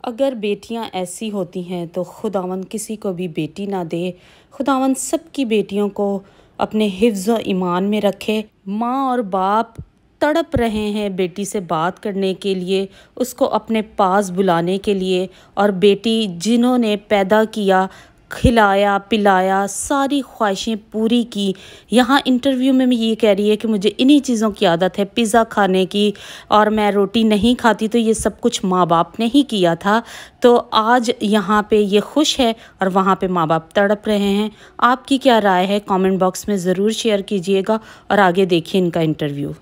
अगर बेटियां ऐसी होती हैं तो खुदावंद किसी को भी बेटी ना दे। खुदावंद सबकी बेटियों को अपने हिफ्ज़ व ईमान में रखे। माँ और बाप तड़प रहे हैं बेटी से बात करने के लिए, उसको अपने पास बुलाने के लिए, और बेटी जिन्होंने पैदा किया, खिलाया पिलाया, सारी ख्वाहिशें पूरी की। यहाँ इंटरव्यू में ये कह रही है कि मुझे इन्हीं चीज़ों की आदत है, पिज़्ज़ा खाने की, और मैं रोटी नहीं खाती। तो ये सब कुछ माँ बाप ने ही किया था। तो आज यहाँ पे ये खुश है और वहाँ पे माँ बाप तड़प रहे हैं। आपकी क्या राय है? कमेंट बॉक्स में ज़रूर शेयर कीजिएगा और आगे देखिए इनका इंटरव्यू।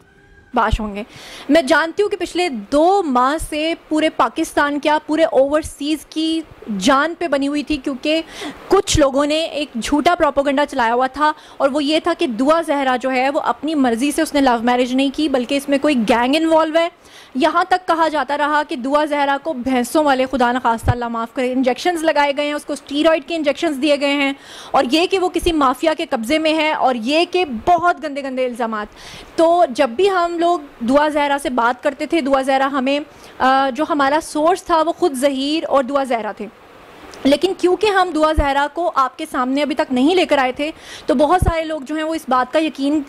बाश होंगे। मैं जानती हूँ कि पिछले 2 माह से पूरे पाकिस्तान क्या पूरे ओवरसीज़ की जान पे बनी हुई थी, क्योंकि कुछ लोगों ने एक झूठा प्रोपेगेंडा चलाया हुआ था, और वो ये था कि दुआ जहरा जो है वो अपनी मर्ज़ी से उसने लव मैरिज नहीं की, बल्कि इसमें कोई गैंग इन्वॉल्व है। यहाँ तक कहा जाता रहा कि दुआ जहरा को भैंसों वाले, खुदा न खास्ता अल्लाह माफ़ करे, इंजेक्शंस लगाए गए हैं, उसको स्टीरॉयड के इंजेक्शंस दिए गए हैं, और ये कि वो किसी माफिया के कब्ज़े में है, और ये कि बहुत गंदे गंदे इल्ज़ामात। तो जब भी हम लोग दुआ जहरा से बात करते थे, दुआ जहरा हमें जो हमारा सोर्स था वो ख़ुद ज़हीर और दुआ जहरा थे। लेकिन क्योंकि हम दुआ जहरा को आपके सामने अभी तक नहीं लेकर आए थे, तो बहुत सारे लोग जो हैं वो इस बात का यकीन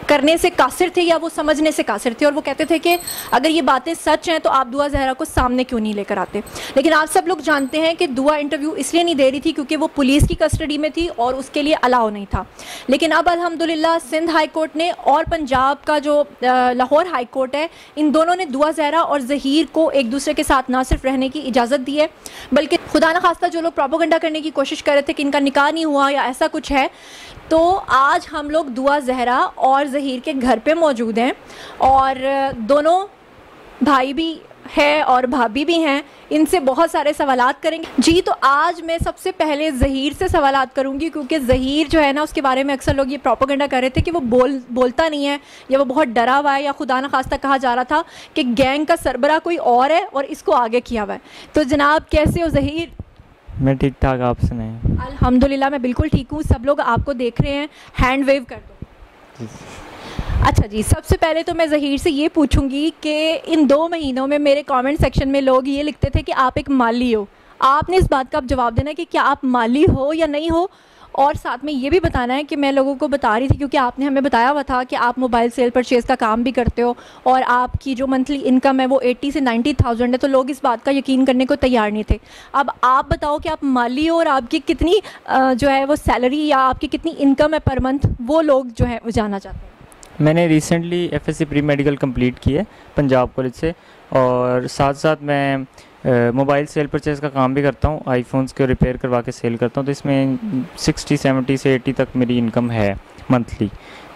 करने से कासिर थे, या वो समझने से कासिर थे, और वो कहते थे कि अगर ये बातें सच हैं तो आप दुआ जहरा को सामने क्यों नहीं लेकर आते। लेकिन आप सब लोग जानते हैं कि दुआ इंटरव्यू इसलिए नहीं दे रही थी क्योंकि वो पुलिस की कस्टडी में थी और उसके लिए अलाउ नहीं था। लेकिन अब अल्हम्दुलिल्लाह सिंध हाई कोर्ट ने और पंजाब का जो लाहौर हाई कोर्ट है, इन दोनों ने दुआ जहरा और ज़हीर को एक दूसरे के साथ ना सिर्फ रहने की इजाज़त दी है, बल्कि खुदा न खास्ता जो लोग प्रोपेगेंडा करने की कोशिश कर रहे थे कि इनका निकाह नहीं हुआ या ऐसा कुछ है, तो आज हम लोग दुआ जहरा और ज़हीर के घर पे मौजूद हैं, और दोनों भाई भी है और भाभी भी हैं। इनसे बहुत सारे सवालात करेंगे जी। तो आज मैं सबसे पहले ज़हीर से सवालात करूंगी, क्योंकि ज़हीर जो है ना, उसके बारे में अक्सर लोग ये प्रोपेगेंडा कर रहे थे कि वो बोलता नहीं है, या वो बहुत डरा हुआ है, या खुदा न खास्ता कहा जा रहा था कि गैंग का सरबरा कोई और है और इसको आगे किया हुआ है। तो जनाब कैसे हो ज़हीर? मैं ठीक ठाक, आप सुनाएं? अल्हम्दुलिल्लाह मैं बिल्कुल ठीक हूँ। सब लोग आपको देख रहे हैं, हैंड वेव कर दो। अच्छा जी, सबसे पहले तो मैं ज़हीर से ये पूछूंगी कि इन 2 महीनों में मेरे कमेंट सेक्शन में लोग ये लिखते थे कि आप एक माली हो। आपने इस बात का अब जवाब देना है कि क्या आप माली हो या नहीं हो, और साथ में ये भी बताना है कि मैं लोगों को बता रही थी, क्योंकि आपने हमें बताया हुआ था कि आप मोबाइल सेल परचेज़ का काम भी करते हो, और आपकी जो मंथली इनकम है वो 80 से 90,000 है। तो लोग इस बात का यकीन करने को तैयार नहीं थे। अब आप बताओ कि आप माली हो और आपकी कितनी जो है वो सैलरी या आपकी कितनी इनकम है पर मंथ, वो लोग जो है वो जानना चाहते हैं। मैंने recently FSc pre medical complete की है पंजाब कॉलेज से, और साथ साथ मैं मोबाइल सेल परचेज़ का काम भी करता हूँ। आईफोन्स को रिपेयर करवा के सेल करता हूँ। तो इसमें 60, 70 से 80 तक मेरी इनकम है मंथली।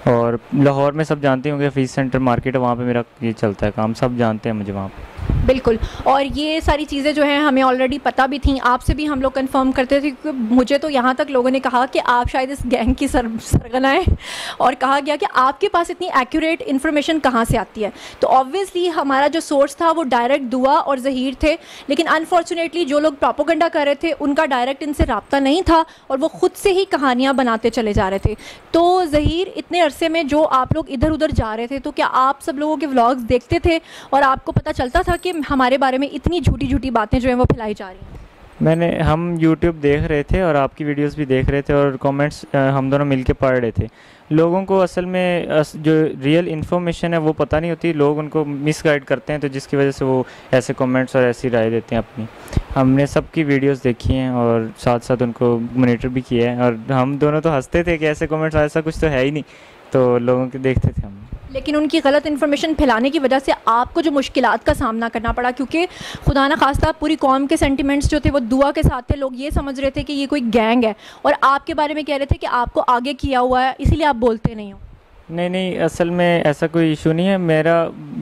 और लाहौर में सब जानते होंगे फीस सेंटर मार्केट है, वहाँ पे मेरा ये चलता है काम, सब जानते हैं मुझे वहाँ पे। बिल्कुल, और ये सारी चीज़ें जो हैं हमें ऑलरेडी पता भी थी, आपसे भी हम लोग कंफर्म करते थे, क्योंकि मुझे तो यहाँ तक लोगों ने कहा कि आप शायद इस गैंग की सरगना हैं, और कहा गया कि आपके पास इतनी एक्यूरेट इन्फॉर्मेशन कहाँ से आती है। तो ऑब्वियसली हमारा जो सोर्स था वो डायरेक्ट दुआ और ज़हीर थे, लेकिन अनफॉर्चुनेटली जो लोग प्रोपेगेंडा कर रहे थे उनका डायरेक्ट इनसे रब्ता नहीं था, और वो ख़ुद से ही कहानियाँ बनाते चले जा रहे थे। तो ज़हीर, इतने अरसे में जो आप लोग इधर उधर जा रहे थे, तो क्या आप सब लोगों के व्लॉग्स देखते थे और आपको पता चलता था कि हमारे बारे में इतनी झूठी झूठी बातें जो हैं वो फैलाई जा रही हैं? हम YouTube देख रहे थे और आपकी वीडियोस भी देख रहे थे, और कमेंट्स हम दोनों मिलके पढ़ रहे थे। लोगों को असल में जो रियल इन्फॉर्मेशन है वो पता नहीं होती, लोग उनको मिसगाइड करते हैं, तो जिसकी वजह से वो ऐसे कमेंट्स और ऐसी राय देते हैं अपनी। हमने सबकी वीडियोस देखी हैं और साथ साथ उनको मॉनिटर भी किया है, और हम दोनों तो हंसते थे कि ऐसे कमेंट्स ऐसा कुछ तो है ही नहीं, तो लोगों के देखते थे हम। लेकिन उनकी गलत इन्फॉर्मेशन फैलाने की वजह से आपको जो मुश्किलात का सामना करना पड़ा, क्योंकि खुदा न खास्ता पूरी कौम के सेंटिमेंट्स जो थे वो दुआ के साथ थे। लोग ये समझ रहे थे कि ये कोई गैंग है, और आपके बारे में कह रहे थे कि आपको आगे किया हुआ है, इसीलिए आप बोलते नहीं हो। नहीं, असल में ऐसा कोई इशू नहीं है। मेरा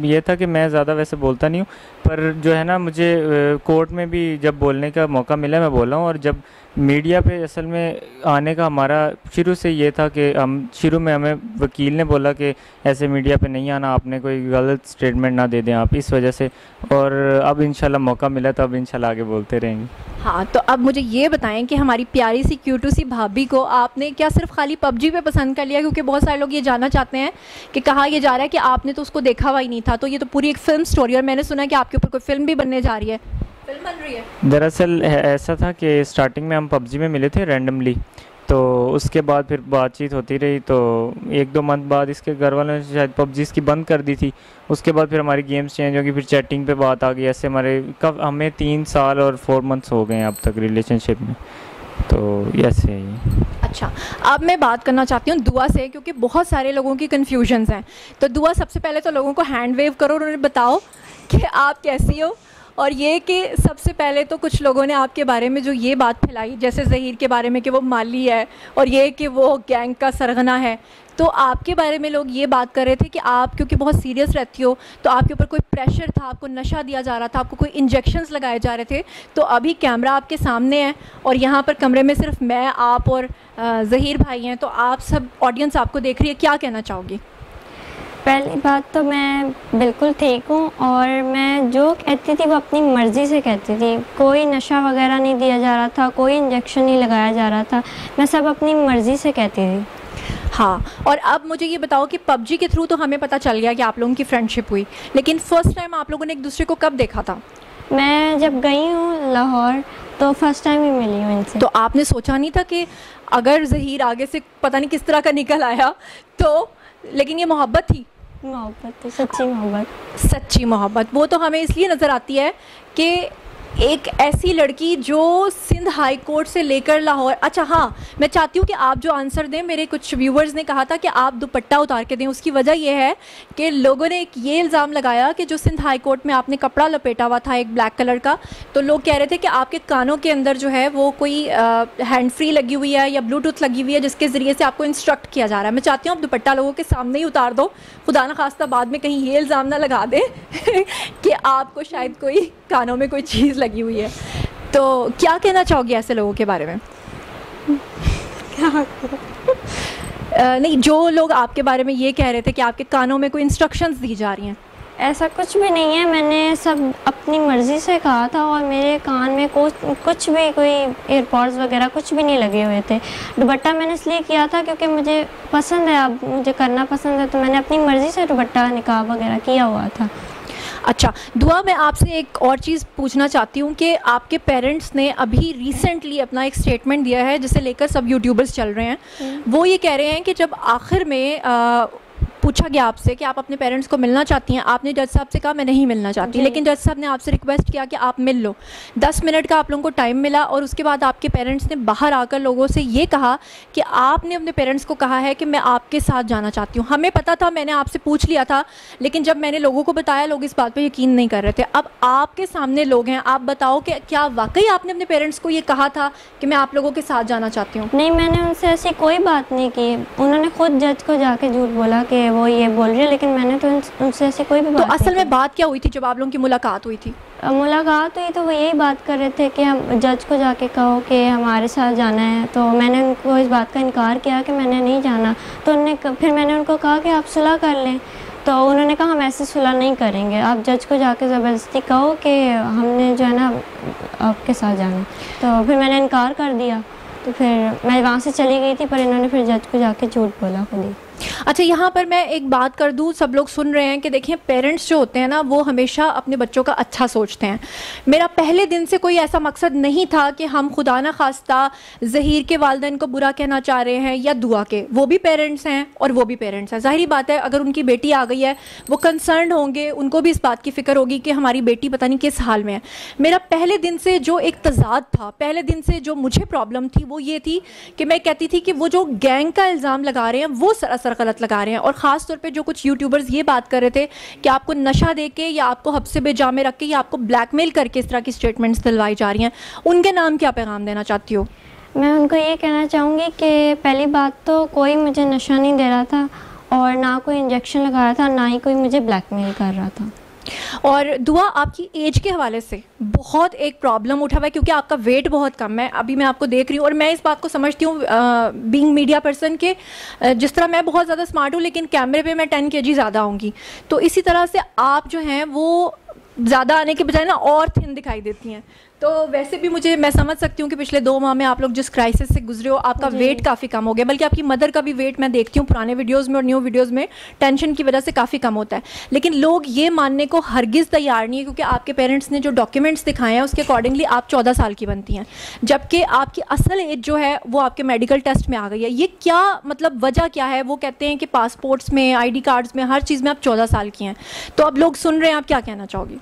ये था कि मैं ज़्यादा वैसे बोलता नहीं हूँ, पर जो है ना, मुझे कोर्ट में भी जब बोलने का मौका मिला मैं बोला हूँ। और जब मीडिया पे असल में आने का हमारा शुरू से ये था कि शुरू में हमें वकील ने बोला कि ऐसे मीडिया पे नहीं आना, आपने कोई गलत स्टेटमेंट ना दे दें आप, इस वजह से। और अब इंशाल्लाह मौका मिला तो अब इंशाल्लाह आगे बोलते रहेंगे। हाँ, तो अब मुझे ये बताएं कि हमारी प्यारी सी क्यूटू सी भाभी को आपने क्या सिर्फ खाली पबजी पे पसंद कर लिया? क्योंकि बहुत सारे लोग ये जानना चाहते हैं कि कहा यह जा रहा है कि आपने तो उसको देखा हुआ ही नहीं था, तो ये तो पूरी एक फ़िल्म स्टोरी, और मैंने सुना कि आपके ऊपर कोई फ़िल्म भी बनने जा रही है। फिल्म बन रही है? दरअसल ऐसा था कि स्टार्टिंग में हम पबजी में मिले थे रैंडमली, तो उसके बाद फिर बातचीत होती रही, तो 1-2 मंथ बाद इसके घर वालों ने शायद पबजी इसकी बंद कर दी थी। उसके बाद फिर हमारी गेम्स चेंज होगी, फिर चैटिंग पे बात आ गई। ऐसे हमारे कब हमें 3 साल और 4 मंथ्स हो गए हैं अब तक रिलेशनशिप में, तो ऐसे ही। अच्छा, अब मैं बात करना चाहती हूँ दुआ से, क्योंकि बहुत सारे लोगों की कन्फ्यूजन्स हैं। तो दुआ, सबसे पहले तो लोगों को हैंड वेव करो और उन्हें बताओ कि आप कैसी हो। और ये कि सबसे पहले तो कुछ लोगों ने आपके बारे में जो ये बात फैलाई, जैसे ज़हीर के बारे में कि वो माली है और ये कि वो गैंग का सरगना है, तो आपके बारे में लोग ये बात कर रहे थे कि आप क्योंकि बहुत सीरियस रहती हो तो आपके ऊपर कोई प्रेशर था, आपको नशा दिया जा रहा था, आपको कोई इंजेक्शंस लगाए जा रहे थे। तो अभी कैमरा आपके सामने है और यहाँ पर कमरे में सिर्फ मैं, आप और ज़हीर भाई हैं, तो आप सब ऑडियंस आपको देख रही है, क्या कहना चाहोगी? पहली बात तो मैं बिल्कुल ठीक हूँ और मैं जो कहती थी वो अपनी मर्ज़ी से कहती थी। कोई नशा वगैरह नहीं दिया जा रहा था, कोई इंजेक्शन नहीं लगाया जा रहा था, मैं सब अपनी मर्ज़ी से कहती थी। हाँ, और अब मुझे ये बताओ कि पबजी के थ्रू तो हमें पता चल गया कि आप लोगों की फ्रेंडशिप हुई, लेकिन फ़र्स्ट टाइम आप लोगों ने एक दूसरे को कब देखा था? मैं जब गई हूँ लाहौर तो फर्स्ट टाइम ही मिली हूँ इनसे। तो आपने सोचा नहीं था कि अगर ज़हीर आगे से पता नहीं किस तरह का निकल आया तो, लेकिन ये मोहब्बत थी? मोहब्बत थी, सच्ची मोहब्बत। सच्ची मोहब्बत वो तो हमें इसलिए नज़र आती है कि एक ऐसी लड़की जो सिंध हाई कोर्ट से लेकर लाहौर। अच्छा हाँ, मैं चाहती हूँ कि आप जो आंसर दें, मेरे कुछ व्यूवर्स ने कहा था कि आप दुपट्टा उतार के दें। उसकी वजह यह है कि लोगों ने एक ये इल्ज़ाम लगाया कि जो सिंध हाई कोर्ट में आपने कपड़ा लपेटा हुआ था एक ब्लैक कलर का, तो लोग कह रहे थे कि आपके कानों के अंदर जो है वो कोई हैंड फ्री लगी हुई है या ब्लूटूथ लगी हुई है जिसके ज़रिए से आपको इंस्ट्रक्ट किया जा रहा है। मैं चाहती हूँ आप दुपट्टा लोगों के सामने ही उतार दो, खुदा न खास्ता बाद में कहीं ये इल्ज़ाम ना लगा दें कि आपको शायद कोई कानों में कोई चीज़ लगी हुई है। तो क्या कहना चाहोगी ऐसे लोगों के बारे में? नहीं, जो लोग आपके बारे में ये कह रहे थे कि आपके कानों में कोई इंस्ट्रक्शंस दी जा रही हैं। ऐसा कुछ भी नहीं है, मैंने सब अपनी मर्ज़ी से कहा था और मेरे कान में कुछ भी कोई एयरपॉड्स वगैरह कुछ भी नहीं लगे हुए थे। दुपट्टा मैंने इसलिए किया था क्योंकि मुझे पसंद है, अब मुझे करना पसंद है, तो मैंने अपनी मर्ज़ी से दुपट्टा निकाब वगैरह किया हुआ था। अच्छा दुआ, मैं आपसे एक और चीज़ पूछना चाहती हूँ कि आपके पेरेंट्स ने अभी रिसेंटली अपना एक स्टेटमेंट दिया है जिसे लेकर सब यूट्यूबर्स चल रहे हैं। वो ये कह रहे हैं कि जब आखिर में पूछा गया आपसे कि आप अपने पेरेंट्स को मिलना चाहती हैं, आपने जज साहब से कहा मैं नहीं मिलना चाहती, लेकिन जज साहब ने आपसे रिक्वेस्ट किया कि आप मिल लो। 10 मिनट का आप लोगों को टाइम मिला और उसके बाद आपके पेरेंट्स ने बाहर आकर लोगों से ये कहा कि आपने अपने पेरेंट्स को कहा है कि मैं आपके साथ जाना चाहती हूँ। हमें पता था, मैंने आपसे पूछ लिया था, लेकिन जब मैंने लोगों को बताया लोग इस बात पर यकीन नहीं कर रहे थे। अब आपके सामने लोग हैं, आप बताओ कि क्या वाकई आपने अपने पेरेंट्स को ये कहा था कि मैं आप लोगों के साथ जाना चाहती हूँ? नहीं, मैंने उनसे ऐसी कोई बात नहीं की। उन्होंने खुद जज को जाके झूठ बोला कि वो ये बोल रही है, लेकिन मैंने तो उनसे ऐसी कोई भी बात। तो असल में बात क्या हुई थी जब आप लोगों की मुलाकात हुई थी? मुलाकात हुई तो वो यही बात कर रहे थे कि हम जज को जाके कहो कि हमारे साथ जाना है। तो मैंने उनको इस बात का इनकार किया कि मैंने नहीं जाना। तो फिर मैंने उनको कहा कि आप सुलह कर लें। तो उन्होंने कहा हम ऐसे सुलह नहीं करेंगे, आप जज को जाके ज़बरदस्ती कहो कि हमने जो है ना आपके साथ जाना। तो फिर मैंने इनकार कर दिया, तो फिर मैं वहाँ से चली गई थी, पर इन्होंने फिर जज को जाके झूठ बोला खुद ही। अच्छा, यहाँ पर मैं एक बात कर दूँ, सब लोग सुन रहे हैं कि देखिए पेरेंट्स जो होते हैं ना वो हमेशा अपने बच्चों का अच्छा सोचते हैं। मेरा पहले दिन से कोई ऐसा मकसद नहीं था कि हम खुदा न खास्ता ज़हीर के वालिदैन को बुरा कहना चाह रहे हैं या दुआ के। वो भी पेरेंट्स हैं और वो भी पेरेंट्स हैं। ज़ाहिरी बात है, अगर उनकी बेटी आ गई है वो कंसर्न होंगे, उनको भी इस बात की फ़िक्र होगी कि हमारी बेटी पता नहीं किस हाल में है। मेरा पहले दिन से जो एक तज़ाद था, पहले दिन से जो मुझे प्रॉब्लम थी वो ये थी कि मैं कहती थी कि वो जो गैंग का इल्ज़ाम लगा रहे हैं वो सरासर गलत लगा रहे हैं। और ख़ास तौर पे जो कुछ यूट्यूबर्स ये बात कर रहे थे कि आपको नशा देके या आपको हब्से बेजा में रख के या आपको ब्लैकमेल करके इस तरह की स्टेटमेंट्स दिलवाई जा रही हैं, उनके नाम क्या पैगाम देना चाहती हो? मैं उनको ये कहना चाहूँगी कि पहली बात तो कोई मुझे नशा नहीं दे रहा था और ना कोई इंजेक्शन लगाया था, ना ही कोई मुझे ब्लैकमेल कर रहा था। और दुआ, आपकी एज के हवाले से बहुत एक प्रॉब्लम उठा हुआ है क्योंकि आपका वेट बहुत कम है। अभी मैं आपको देख रही हूँ और मैं इस बात को समझती हूँ बीइंग मीडिया पर्सन के, जिस तरह मैं बहुत ज़्यादा स्मार्ट हूँ लेकिन कैमरे पे मैं 10 kg ज़्यादा आऊँगी, तो इसी तरह से आप जो हैं वो ज़्यादा आने के बजाय ना और थिन दिखाई देती हैं। तो वैसे भी मैं समझ सकती हूँ कि पिछले 2 माह में आप लोग जिस क्राइसिस से गुजरे हो, आपका वेट काफ़ी कम हो गया, बल्कि आपकी मदर का भी वेट मैं देखती हूँ पुराने वीडियोज़ में और न्यू वीडियोज़ में टेंशन की वजह से काफ़ी कम होता है। लेकिन लोग ये मानने को हरगिज़ तैयार नहीं है, क्योंकि आपके पेरेंट्स ने जो डॉक्यूमेंट्स दिखाए हैं उसके अकॉर्डिंगली आप 14 साल की बनती हैं, जबकि आपकी असल एज जो है वो आपके मेडिकल टेस्ट में आ गई है। ये क्या मतलब वजह क्या है? वो कहते हैं कि पासपोर्ट्स में, ID कार्ड्स में, हर चीज़ में आप 14 साल की हैं। तो अब लोग सुन रहे हैं, आप क्या कहना चाहोगी?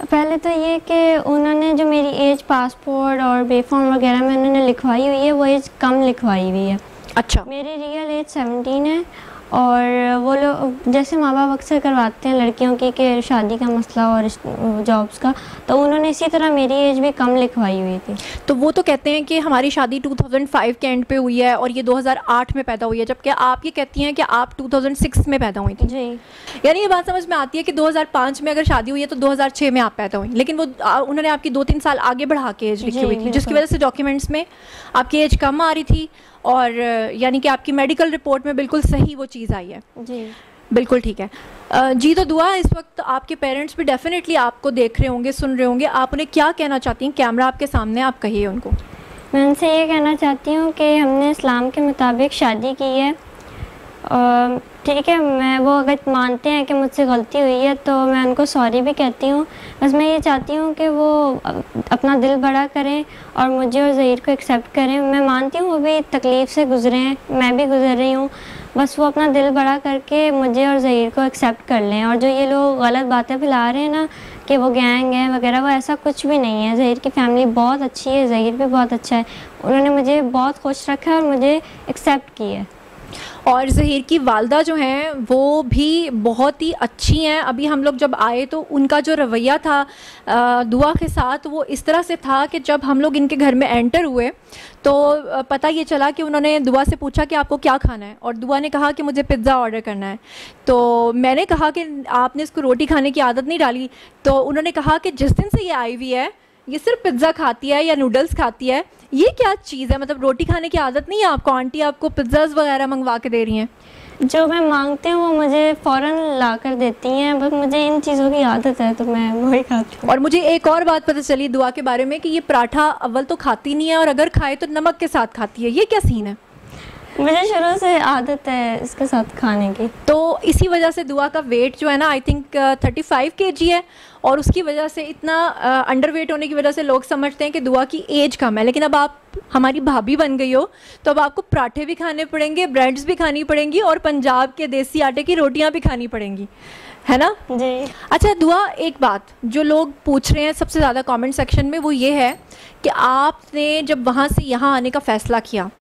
पहले तो ये कि उन्होंने जो मेरी एज पासपोर्ट और बेफॉर्म वगैरह में उन्होंने लिखवाई हुई है, वो एज कम लिखवाई हुई है। अच्छा। मेरी रियल एज 17 है, और वो लोग जैसे माँ बाप अक्सर करवाते हैं लड़कियों की कि शादी का मसला और जॉब्स का, तो उन्होंने इसी तरह मेरी एज भी कम लिखवाई हुई थी। तो वो तो कहते हैं कि हमारी शादी 2005 के एंड पे हुई है और ये 2008 में पैदा हुई है, जबकि आप ये कहती हैं कि आप 2006 में पैदा हुई थी। जी। यानी ये बात समझ में आती है कि 2005 में अगर शादी हुई है तो 2006 में आप पैदा हुई, लेकिन वो उन्होंने आपकी 2-3 साल आगे बढ़ा के एज लिखी हुई थी, जिसकी वजह से डॉक्यूमेंट्स में आपकी एज कम आ रही थी, और यानी कि आपकी मेडिकल रिपोर्ट में बिल्कुल सही वो चीज़ आई है। जी बिल्कुल ठीक है। जी, तो दुआ, इस वक्त आपके पेरेंट्स भी डेफिनेटली आपको देख रहे होंगे, सुन रहे होंगे, आप उन्हें क्या कहना चाहती हैं? कैमरा आपके सामने, आप कहिए उनको। मैं उनसे ये कहना चाहती हूँ कि हमने इस्लाम के मुताबिक शादी की है, ठीक है, मैं वो अगर मानते हैं कि मुझसे गलती हुई है तो मैं उनको सॉरी भी कहती हूँ। बस मैं ये चाहती हूँ कि वो अपना दिल बड़ा करें और मुझे और ज़हीर को एक्सेप्ट करें। मैं मानती हूँ वो भी तकलीफ़ से गुज़रे हैं, मैं भी गुज़र रही हूँ, बस वो अपना दिल बड़ा करके मुझे और ज़हीर को एक्सेप्ट कर लें। और जो ये लोग गलत बातें फैला रहे हैं ना कि वो गैंग है वगैरह, वो ऐसा कुछ भी नहीं है। ज़हीर की फैमिली बहुत अच्छी है, ज़हीर भी बहुत अच्छा है, उन्होंने मुझे बहुत खुश रखा है और मुझे एक्सेप्ट किया है। और ज़हीर की वालदा जो हैं वो भी बहुत ही अच्छी हैं। अभी हम लोग जब आए तो उनका जो रवैया था दुआ के साथ, वो इस तरह से था कि जब हम लोग इनके घर में एंटर हुए तो पता ये चला कि उन्होंने दुआ से पूछा कि आपको क्या खाना है, और दुआ ने कहा कि मुझे पिज़्ज़ा ऑर्डर करना है। तो मैंने कहा कि आपने इसको रोटी खाने की आदत नहीं डाली। तो उन्होंने कहा कि जिस दिन से ये आई हुई है ये सिर्फ पिज़्ज़ा खाती है या नूडल्स खाती है, ये क्या चीज़ है? मतलब रोटी खाने की आदत नहीं है आपको? आंटी आपको पिज़्ज़ाज़ वगैरह मंगवा के दे रही हैं? जो मैं मांगती हूँ वो मुझे फ़ौरन ला कर देती हैं, बस मुझे इन चीज़ों की आदत है तो मैं वही खाती हूँ। और मुझे एक और बात पता चली दुआ के बारे में कि ये पराठा अव्वल तो खाती नहीं है, और अगर खाए तो नमक के साथ खाती है। ये क्या सीन है? मुझे शुरू से आदत है इसके साथ खाने की। तो इसी वजह से दुआ का वेट जो है ना, आई थिंक 35 kg है, और उसकी वजह से इतना अंडरवेट होने की वजह से लोग समझते हैं कि दुआ की एज कम है। लेकिन अब आप हमारी भाभी बन गई हो तो अब आपको पराठे भी खाने पड़ेंगे, ब्रेड्स भी खानी पड़ेंगी, और पंजाब के देसी आटे की रोटियां भी खानी पड़ेंगी, है ना? जी। अच्छा दुआ, एक बात जो लोग पूछ रहे हैं सबसे ज़्यादा कमेंट सेक्शन में, वो ये है कि आपने जब वहाँ से यहाँ आने का फ़ैसला किया